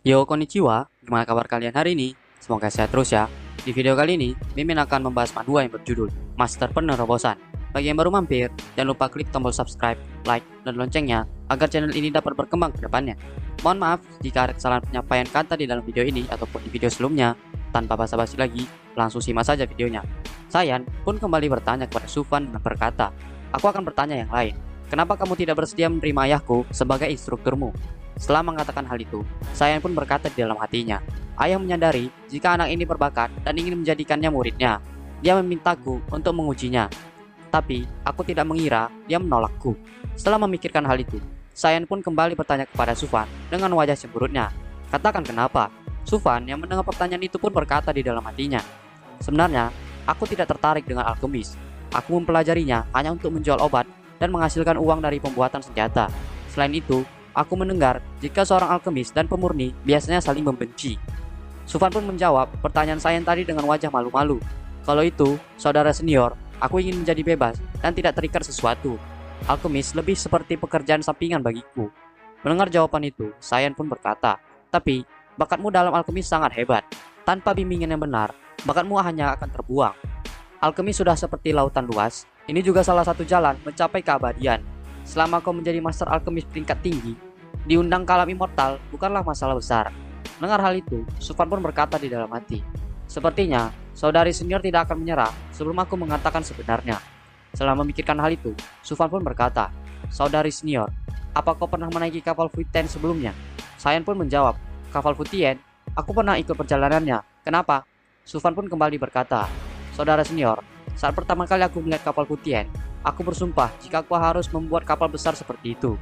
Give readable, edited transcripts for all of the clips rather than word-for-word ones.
Yo, konnichiwa. Gimana kabar kalian hari ini? Semoga sehat terus ya. Di video kali ini, Mimin akan membahas manhwa yang berjudul Master Penerobosan. Bagi yang baru mampir, jangan lupa klik tombol subscribe, like, dan loncengnya agar channel ini dapat berkembang ke depannya. Mohon maaf jika ada kesalahan penyampaian kata di dalam video ini ataupun di video sebelumnya. Tanpa basa-basi lagi, langsung simak saja videonya. Sayan pun kembali bertanya kepada Sufan dengan berkata, "Aku akan bertanya yang lain. Kenapa kamu tidak bersedia menerima ayahku sebagai instrukturmu?" Setelah mengatakan hal itu, Sayan pun berkata di dalam hatinya, "Ayah menyadari jika anak ini berbakat dan ingin menjadikannya muridnya. Dia memintaku untuk mengujinya. Tapi, aku tidak mengira dia menolakku." Setelah memikirkan hal itu, Sayan pun kembali bertanya kepada Sufan dengan wajah cemberutnya. "Katakan kenapa?" Sufan yang mendengar pertanyaan itu pun berkata di dalam hatinya, "Sebenarnya, aku tidak tertarik dengan alkemis. Aku mempelajarinya hanya untuk menjual obat dan menghasilkan uang dari pembuatan senjata. Selain itu, aku mendengar jika seorang alkemis dan pemurni biasanya saling membenci." Sufan pun menjawab pertanyaan Sayan tadi dengan wajah malu-malu. "Kalau itu, saudara senior, aku ingin menjadi bebas dan tidak terikat sesuatu. Alkemis lebih seperti pekerjaan sampingan bagiku." Mendengar jawaban itu, Sayan pun berkata, "Tapi, bakatmu dalam alkemis sangat hebat. Tanpa bimbingan yang benar, bakatmu hanya akan terbuang. Alkemis sudah seperti lautan luas. Ini juga salah satu jalan mencapai keabadian. Selama kau menjadi master alkemis tingkat tinggi, diundang ke alam immortal bukanlah masalah besar." Mendengar hal itu, Sufan pun berkata di dalam hati, "Sepertinya saudari senior tidak akan menyerah sebelum aku mengatakan sebenarnya." Setelah memikirkan hal itu, Sufan pun berkata, "Saudari senior, apa kau pernah menaiki kapal Fuiten sebelumnya?" Sayan pun menjawab, "Kapal Futien? Aku pernah ikut perjalanannya. Kenapa?" Sufan pun kembali berkata, "Saudara senior, saat pertama kali aku melihat kapal Futien, aku bersumpah jika aku harus membuat kapal besar seperti itu.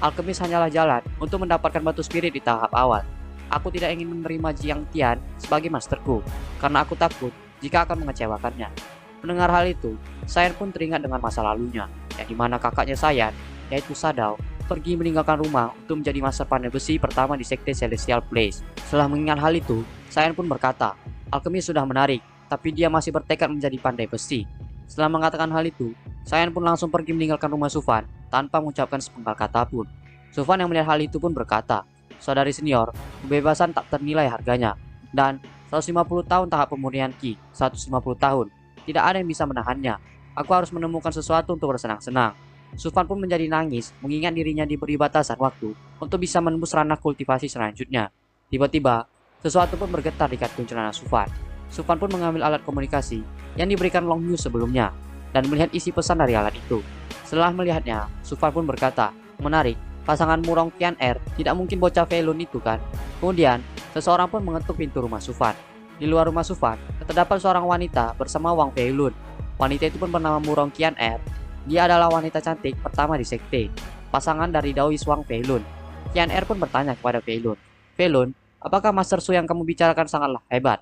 Alkemis hanyalah jalan untuk mendapatkan batu spirit di tahap awal. Aku tidak ingin menerima Jiang Tian sebagai masterku, karena aku takut jika akan mengecewakannya." Mendengar hal itu, Sayan pun teringat dengan masa lalunya, yang dimana kakaknya Sayan, yaitu Sadao, pergi meninggalkan rumah untuk menjadi master pandai besi pertama di Sekte Celestial Place. Setelah mengingat hal itu, Sayan pun berkata, "Alkemis sudah menarik, tapi dia masih bertekad menjadi pandai besi." Setelah mengatakan hal itu, Sayan pun langsung pergi meninggalkan rumah Sufan tanpa mengucapkan sepenggal kata pun. Sufan yang melihat hal itu pun berkata, "Saudari senior, kebebasan tak ternilai harganya. Dan 150 tahun tahap pemurnian Ki, 150 tahun. Tidak ada yang bisa menahannya. Aku harus menemukan sesuatu untuk bersenang-senang." Sufan pun menjadi nangis mengingat dirinya diberi batasan waktu untuk bisa menembus ranah kultivasi selanjutnya. Tiba-tiba, sesuatu pun bergetar di kaki celana Sufan. Sufan pun mengambil alat komunikasi yang diberikan Long Yu sebelumnya dan melihat isi pesan dari alat itu. Setelah melihatnya, Sufan pun berkata, "Menarik, pasangan Murong Qian Er tidak mungkin bocah Feilun itu kan?" Kemudian, seseorang pun mengetuk pintu rumah Sufan. Di luar rumah Sufan, terdapat seorang wanita bersama Wang Feilun. Wanita itu pun bernama Murong Qian Er. Dia adalah wanita cantik pertama di sekte, pasangan dari Daois Wang Feilun. Qian Er pun bertanya kepada Feilun, "Feilun, apakah Master Su yang kamu bicarakan sangatlah hebat?"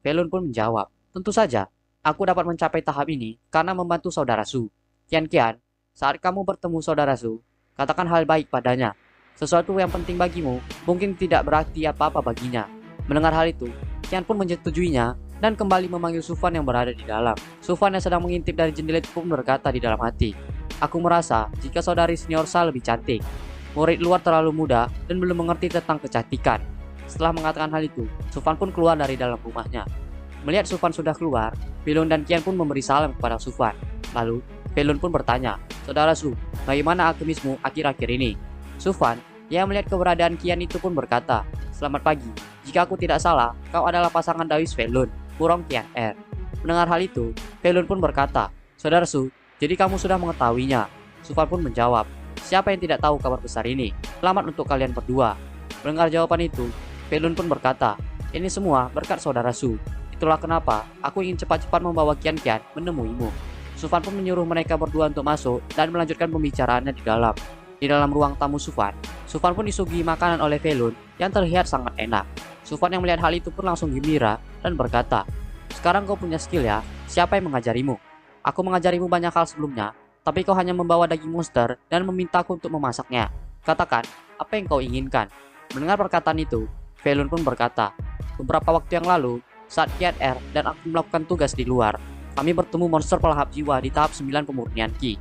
Feilun pun menjawab, "Tentu saja, aku dapat mencapai tahap ini karena membantu saudara Su. Qian, saat kamu bertemu saudara Su, katakan hal baik padanya. Sesuatu yang penting bagimu mungkin tidak berarti apa-apa baginya." Mendengar hal itu, Qian pun menyetujuinya dan kembali memanggil Sufan yang berada di dalam. Sufan yang sedang mengintip dari jendela itu pun berkata di dalam hati, "Aku merasa jika saudari senior Sa lebih cantik. Murid luar terlalu muda dan belum mengerti tentang kecantikan." Setelah mengatakan hal itu, Sufan pun keluar dari dalam rumahnya. Melihat Sufan sudah keluar, Feilun dan Qian pun memberi salam kepada Sufan. Lalu, Feilun pun bertanya, "Saudara Su, bagaimana alkemismu akhir-akhir ini?" Sufan yang melihat keberadaan Qian itu pun berkata, "Selamat pagi. Jika aku tidak salah, kau adalah pasangan Daois Feilun, Murong Qian Er." Mendengar hal itu, Feilun pun berkata, "Saudara Su, jadi kamu sudah mengetahuinya." Sufan pun menjawab, "Siapa yang tidak tahu kabar besar ini? Selamat untuk kalian berdua." Mendengar jawaban itu, Feilun pun berkata, "Ini semua berkat saudara Su. Itulah kenapa aku ingin cepat-cepat membawa Qian menemuimu." Sufan pun menyuruh mereka berdua untuk masuk dan melanjutkan pembicaraannya di dalam. Di dalam ruang tamu Sufan pun disuguhi makanan oleh Feilun yang terlihat sangat enak. Sufan yang melihat hal itu pun langsung gembira dan berkata, "Sekarang kau punya skill ya, siapa yang mengajarimu? Aku mengajarimu banyak hal sebelumnya, tapi kau hanya membawa daging monster dan memintaku untuk memasaknya. Katakan, apa yang kau inginkan?" Mendengar perkataan itu, Feilun pun berkata, "Beberapa waktu yang lalu, saat Qian Er dan aku melakukan tugas di luar, kami bertemu monster pelahap jiwa di tahap 9 pemurnian Ki.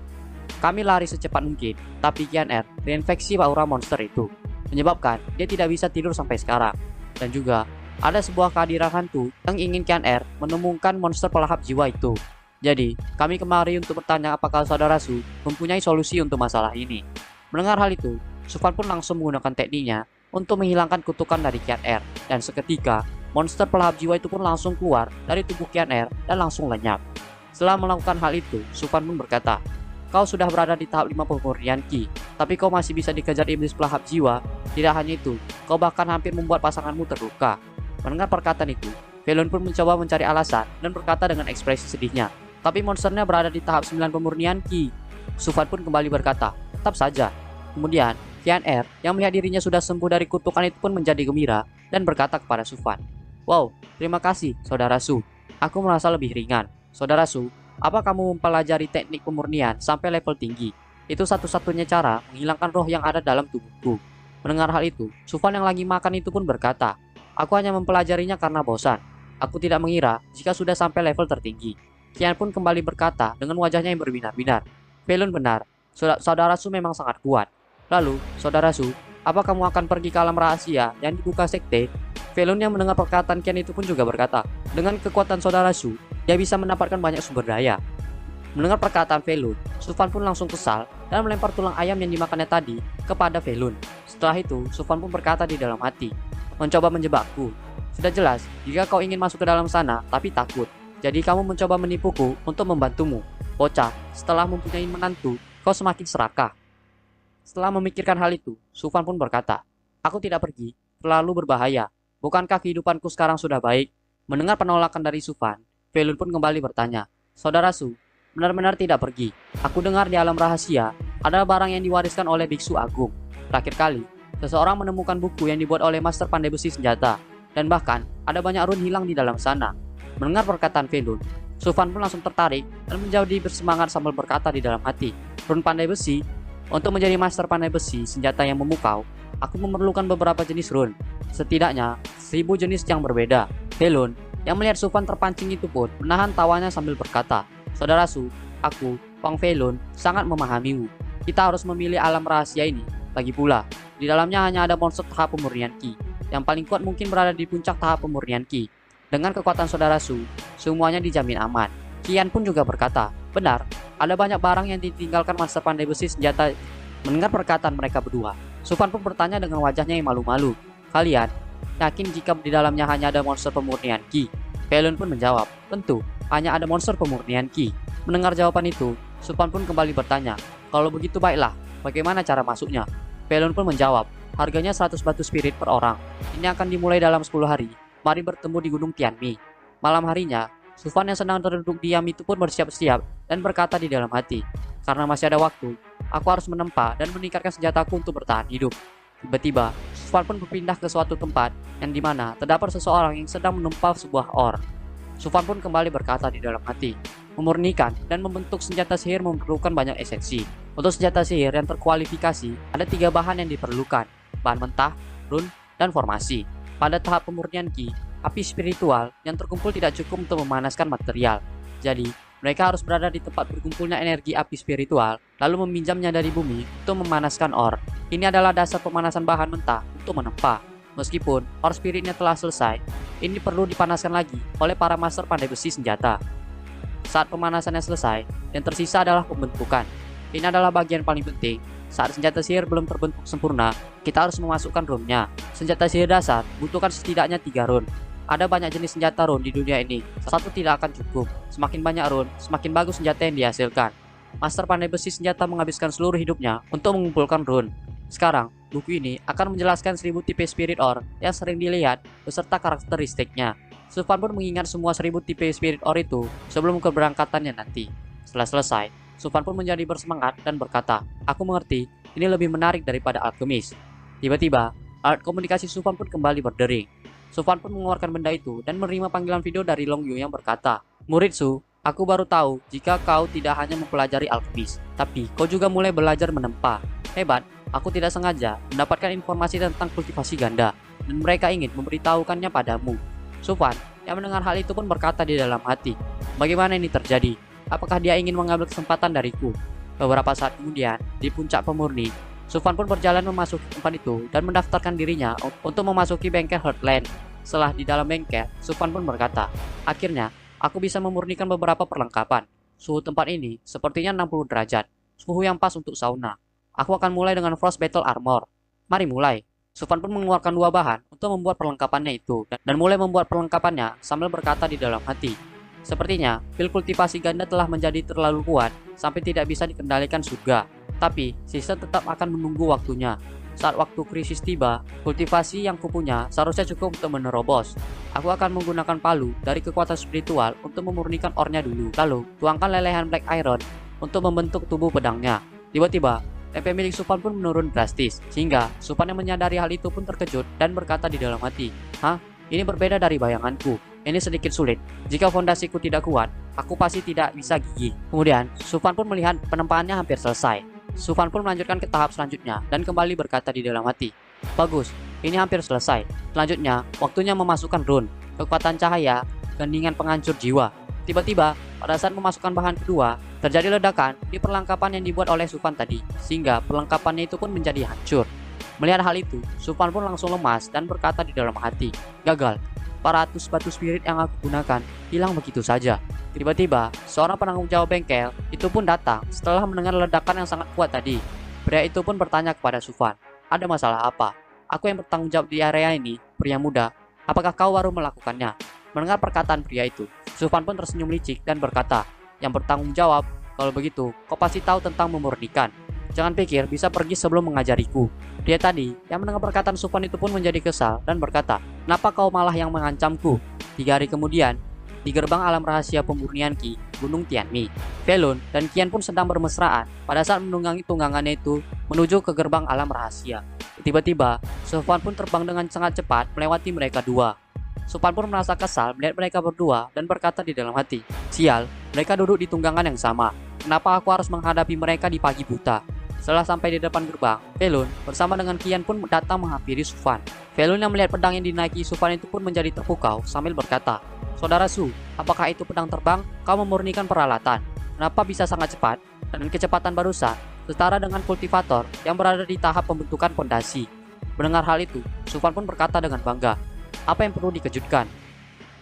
Kami lari secepat mungkin, tapi Qian Er reinfeksi aura monster itu, menyebabkan dia tidak bisa tidur sampai sekarang. Dan juga ada sebuah kehadiran hantu yang ingin Kian Er menemukan monster pelahap jiwa itu. Jadi, kami kemari untuk bertanya apakah saudara Su mempunyai solusi untuk masalah ini. Mendengar hal itu, Sufan pun langsung menggunakan tekniknya untuk menghilangkan kutukan dari Kian Er. Dan seketika, monster pelahap jiwa itu pun langsung keluar dari tubuh Kian Er dan langsung lenyap. Setelah melakukan hal itu, Sufan pun berkata, "Kau sudah berada di tahap 5 pemurnian Ki, tapi kau masih bisa dikejar iblis pelahap jiwa. Tidak hanya itu, kau bahkan hampir membuat pasanganmu terluka." Mendengar perkataan itu, Velon pun mencoba mencari alasan dan berkata dengan ekspresi sedihnya, "Tapi monsternya berada di tahap 9 pemurnian Ki." Sufan pun kembali berkata, "Tetap saja." Kemudian, Kian Er yang melihat dirinya sudah sembuh dari kutukan itu pun menjadi gembira dan berkata kepada Sufan, "Wow, terima kasih, Saudara Su. Aku merasa lebih ringan. Saudara Su, apa kamu mempelajari teknik pemurnian sampai level tinggi? Itu satu-satunya cara menghilangkan roh yang ada dalam tubuhku." Mendengar hal itu, Sufan yang lagi makan itu pun berkata, "Aku hanya mempelajarinya karena bosan. Aku tidak mengira jika sudah sampai level tertinggi." Kian pun kembali berkata dengan wajahnya yang berbinar-binar, "Velon benar, Saudara Su memang sangat kuat. Lalu, Saudara Su, apa kamu akan pergi ke alam rahasia yang dibuka sekte?" Velon yang mendengar perkataan Kian itu pun juga berkata, "Dengan kekuatan Saudara Su, dia bisa mendapatkan banyak sumber daya." Mendengar perkataan Velon, Sufan pun langsung kesal dan melempar tulang ayam yang dimakannya tadi kepada Velon. Setelah itu, Sufan pun berkata di dalam hati, "Mencoba menjebakku. Sudah jelas jika kau ingin masuk ke dalam sana tapi takut. Jadi kamu mencoba menipuku untuk membantumu. Bocah, setelah mempunyai menantu, kau semakin serakah." Setelah memikirkan hal itu, Sufan pun berkata, "Aku tidak pergi, terlalu berbahaya. Bukankah kehidupanku sekarang sudah baik?" Mendengar penolakan dari Sufan, Velon pun kembali bertanya, "Saudara Su, benar-benar tidak pergi. Aku dengar di alam rahasia adalah barang yang diwariskan oleh Biksu Agung. Terakhir kali, seseorang menemukan buku yang dibuat oleh Master Pandai Besi Senjata, dan bahkan ada banyak rune hilang di dalam sana." Mendengar perkataan Velon, Sufan pun langsung tertarik dan menjadi bersemangat sambil berkata di dalam hati, "Rune Pandai Besi? Untuk menjadi Master Pandai Besi Senjata yang memukau, aku memerlukan beberapa jenis rune. Setidaknya 1000 jenis yang berbeda." Velon yang melihat Sufan terpancing itu pun menahan tawanya sambil berkata, "Saudara Su, aku, Wang Velon, sangat memahamimu. Kita harus memilih alam rahasia ini. Lagi pula, di dalamnya hanya ada monster tahap pemurnian Ki. Yang paling kuat mungkin berada di puncak tahap pemurnian Ki. Dengan kekuatan Saudara Su, semuanya dijamin aman." Kian pun juga berkata, "Benar, ada banyak barang yang ditinggalkan Master Pandai Besi Senjata." Mendengar perkataan mereka berdua, Sufan pun bertanya dengan wajahnya yang malu-malu, "Kalian yakin jika di dalamnya hanya ada monster pemurnian Ki?" Velon pun menjawab, "Tentu, hanya ada monster pemurnian Ki." Mendengar jawaban itu, Sufan pun kembali bertanya, "Kalau begitu baiklah, bagaimana cara masuknya?" Velon pun menjawab, "Harganya 100 batu spirit per orang. Ini akan dimulai dalam 10 hari. Mari bertemu di Gunung Tianmi." Malam harinya, Sufan yang sedang terduduk diam itu pun bersiap-siap dan berkata di dalam hati, "Karena masih ada waktu, aku harus menempa dan meningkatkan senjataku untuk bertahan hidup." Tiba-tiba, Sufan pun berpindah ke suatu tempat yang dimana terdapat seseorang yang sedang menempa sebuah or. Sufan pun kembali berkata di dalam hati, "Memurnikan dan membentuk senjata sihir memerlukan banyak esensi. Untuk senjata sihir yang terkualifikasi, ada 3 bahan yang diperlukan, bahan mentah, rune, dan formasi. Pada tahap pemurnian Ki, api spiritual yang terkumpul tidak cukup untuk memanaskan material. Jadi, mereka harus berada di tempat berkumpulnya energi api spiritual, lalu meminjamnya dari bumi untuk memanaskan or. Ini adalah dasar pemanasan bahan mentah untuk menempa. Meskipun or spiritnya telah selesai, ini perlu dipanaskan lagi oleh para Master Pandai Besi Senjata. Saat pemanasannya selesai, yang tersisa adalah pembentukan. Ini adalah bagian paling penting. Saat senjata sihir belum terbentuk sempurna, kita harus memasukkan rune-nya. Senjata sihir dasar butuhkan setidaknya 3 rune. Ada banyak jenis senjata rune di dunia ini. Satu tidak akan cukup. Semakin banyak rune, semakin bagus senjata yang dihasilkan. Master Pandai Besi Senjata menghabiskan seluruh hidupnya untuk mengumpulkan rune. Sekarang, buku ini akan menjelaskan 1000 tipe spirit ore yang sering dilihat beserta karakteristiknya. Sufan pun mengingat semua 1000 tipe spirit ore itu sebelum keberangkatannya nanti. Setelah selesai, Sufan pun menjadi bersemangat dan berkata, "Aku mengerti, ini lebih menarik daripada alkemis." Tiba-tiba, alat komunikasi Sufan pun kembali berdering. Sufan pun mengeluarkan benda itu dan menerima panggilan video dari Long Yu yang berkata, "Murid Su, aku baru tahu jika kau tidak hanya mempelajari alkemis, tapi kau juga mulai belajar menempa. Hebat, aku tidak sengaja mendapatkan informasi tentang kultivasi ganda, dan mereka ingin memberitahukannya padamu." Sufan yang mendengar hal itu pun berkata di dalam hati, "Bagaimana ini terjadi? Apakah dia ingin mengambil kesempatan dariku?" Beberapa saat kemudian, di puncak pemurni, Sufan pun berjalan memasuki tempat itu dan mendaftarkan dirinya untuk memasuki bengkel Heartland. Setelah di dalam bengkel, Sufan pun berkata, "Akhirnya, aku bisa memurnikan beberapa perlengkapan. Suhu tempat ini sepertinya 60 derajat, suhu yang pas untuk sauna. Aku akan mulai dengan Frost Battle Armor. Mari mulai." Sufan pun mengeluarkan 2 bahan untuk membuat perlengkapannya itu dan mulai membuat perlengkapannya sambil berkata di dalam hati, "Sepertinya, pil kultivasi ganda telah menjadi terlalu kuat sampai tidak bisa dikendalikan surga. Tapi, Season tetap akan menunggu waktunya. Saat waktu krisis tiba, kultivasi yang kupunya seharusnya cukup untuk menerobos. Aku akan menggunakan palu dari kekuatan spiritual untuk memurnikan ornya dulu. Lalu, tuangkan lelehan Black Iron untuk membentuk tubuh pedangnya." Tiba-tiba, TP milik Sufan pun menurun drastis, sehingga Sufan yang menyadari hal itu pun terkejut dan berkata di dalam hati, "Hah? Ini berbeda dari bayanganku. Ini sedikit sulit. Jika fondasiku tidak kuat, aku pasti tidak bisa gigih." Kemudian, Sufan pun melihat penempaannya hampir selesai. Sufan pun melanjutkan ke tahap selanjutnya dan kembali berkata di dalam hati, "Bagus, ini hampir selesai. Selanjutnya, waktunya memasukkan rune, kekuatan cahaya, gendingan penghancur jiwa." Tiba-tiba, pada saat memasukkan bahan kedua, terjadi ledakan di perlengkapan yang dibuat oleh Sufan tadi, sehingga perlengkapannya itu pun menjadi hancur. Melihat hal itu, Sufan pun langsung lemas dan berkata di dalam hati, "Gagal. 400 batu spirit yang aku gunakan hilang begitu saja." Tiba-tiba, seorang penanggung jawab bengkel itu pun datang setelah mendengar ledakan yang sangat kuat tadi. Pria itu pun bertanya kepada Sufan, "Ada masalah apa? Aku yang bertanggung jawab di area ini, pria muda. Apakah kau baru melakukannya?" Mendengar perkataan pria itu, Sufan pun tersenyum licik dan berkata, "Yang bertanggung jawab, kalau begitu kau pasti tahu tentang memurnikan. Jangan pikir bisa pergi sebelum mengajariku." Pria tadi yang mendengar perkataan Sufan itu pun menjadi kesal dan berkata, "Kenapa kau malah yang mengancamku?" 3 hari kemudian, di gerbang alam rahasia pemurnian Ki, Gunung Tianmi, Felun dan Kian pun sedang bermesraan pada saat menunggangi tunggangannya itu menuju ke gerbang alam rahasia. Tiba-tiba, Sufan pun terbang dengan sangat cepat melewati mereka dua. Sufan pun merasa kesal melihat mereka berdua dan berkata di dalam hati, "Sial, mereka duduk di tunggangan yang sama. Kenapa aku harus menghadapi mereka di pagi buta?" Setelah sampai di depan gerbang, Felun bersama dengan Kian pun datang menghampiri Sufan. Felun yang melihat pedang yang dinaiki Sufan itu pun menjadi terpukau sambil berkata, "Saudara Su, apakah itu pedang terbang? Kau memurnikan peralatan. Kenapa bisa sangat cepat? Dan kecepatan barusan setara dengan kultivator yang berada di tahap pembentukan pondasi." Mendengar hal itu, Sufan pun berkata dengan bangga, "Apa yang perlu dikejutkan?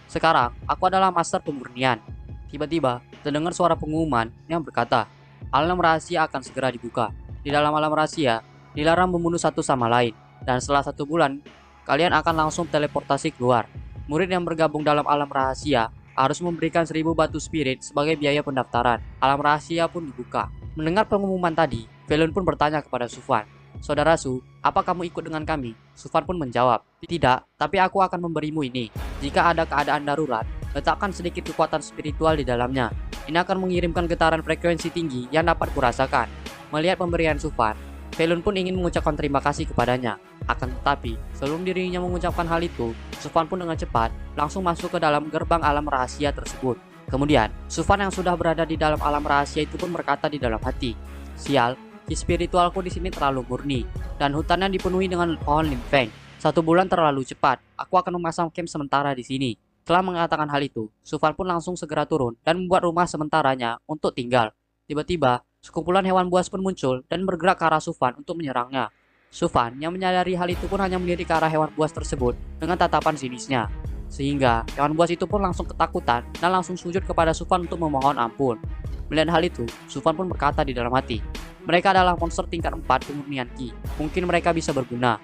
Sekarang, aku adalah master pemurnian." Tiba-tiba, terdengar suara pengumuman yang berkata, "Alam rahasia akan segera dibuka. Di dalam alam rahasia, dilarang membunuh satu sama lain. Dan setelah 1 bulan, kalian akan langsung teleportasi keluar. Murid yang bergabung dalam alam rahasia harus memberikan 1000 batu spirit sebagai biaya pendaftaran. Alam rahasia pun dibuka." Mendengar pengumuman tadi, Felun pun bertanya kepada Sufan, "Saudara Su, apa kamu ikut dengan kami?" Sufan pun menjawab, "Tidak, tapi aku akan memberimu ini. Jika ada keadaan darurat, letakkan sedikit kekuatan spiritual di dalamnya. Ini akan mengirimkan getaran frekuensi tinggi yang dapat kurasakan." Melihat pemberian Sufan, Felun pun ingin mengucapkan terima kasih kepadanya. Akan tetapi, sebelum dirinya mengucapkan hal itu, Sufan pun dengan cepat langsung masuk ke dalam gerbang alam rahasia tersebut. Kemudian, Sufan yang sudah berada di dalam alam rahasia itu pun berkata di dalam hati, "Sial, ki spiritualku di sini terlalu murni, dan hutannya dipenuhi dengan pohon limpeng. 1 bulan terlalu cepat, aku akan memasang camp sementara di sini." Setelah mengatakan hal itu, Sufan pun langsung segera turun dan membuat rumah sementaranya untuk tinggal. Tiba-tiba, sekumpulan hewan buas pun muncul dan bergerak ke arah Sufan untuk menyerangnya. Sufan yang menyadari hal itu pun hanya melirik ke arah hewan buas tersebut dengan tatapan sinisnya. Sehingga hewan buas itu pun langsung ketakutan dan langsung sujud kepada Sufan untuk memohon ampun. Melihat hal itu, Sufan pun berkata di dalam hati, "Mereka adalah monster tingkat 4 pemurnian Ki. Mungkin mereka bisa berguna."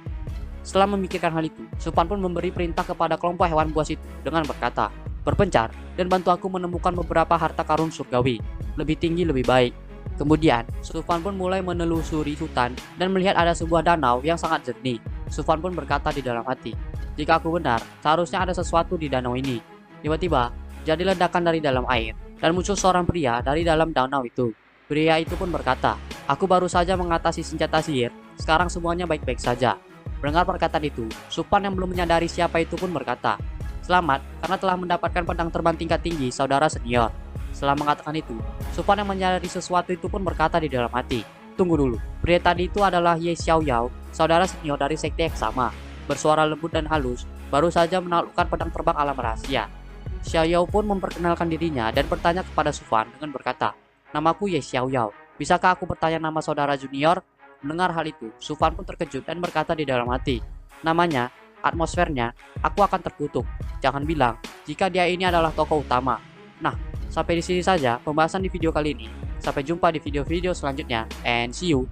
Setelah memikirkan hal itu, Sufan pun memberi perintah kepada kelompok hewan buas itu dengan berkata, "Berpencar dan bantu aku menemukan beberapa harta karun surgawi. Lebih tinggi lebih baik." Kemudian, Sufan pun mulai menelusuri hutan dan melihat ada sebuah danau yang sangat jernih. Sufan pun berkata di dalam hati, "Jika aku benar, seharusnya ada sesuatu di danau ini." Tiba-tiba, jadi ledakan dari dalam air dan muncul seorang pria dari dalam danau itu. Pria itu pun berkata, "Aku baru saja mengatasi senjata sihir, sekarang semuanya baik-baik saja." Mendengar perkataan itu, Sufan yang belum menyadari siapa itu pun berkata, "Selamat karena telah mendapatkan pedang terbang tingkat tinggi saudara senior." Setelah mengatakan itu, Sufan yang menyadari sesuatu itu pun berkata di dalam hati, "Tunggu dulu, pria tadi itu adalah Ye Xiaoyao, saudara senior dari sekte yang sama." Bersuara lembut dan halus, baru saja menaklukkan pedang terbang alam rahasia. Xiaoyao pun memperkenalkan dirinya dan bertanya kepada Sufan dengan berkata, "Namaku Ye Xiaoyao. Bisakah aku bertanya nama saudara junior?" Mendengar hal itu, Sufan pun terkejut dan berkata di dalam hati, namanya, atmosfernya, aku akan terkutuk. Jangan bilang jika dia ini adalah tokoh utama. Nah, sampai di sini saja pembahasan di video kali ini. Sampai jumpa di video-video selanjutnya and see you.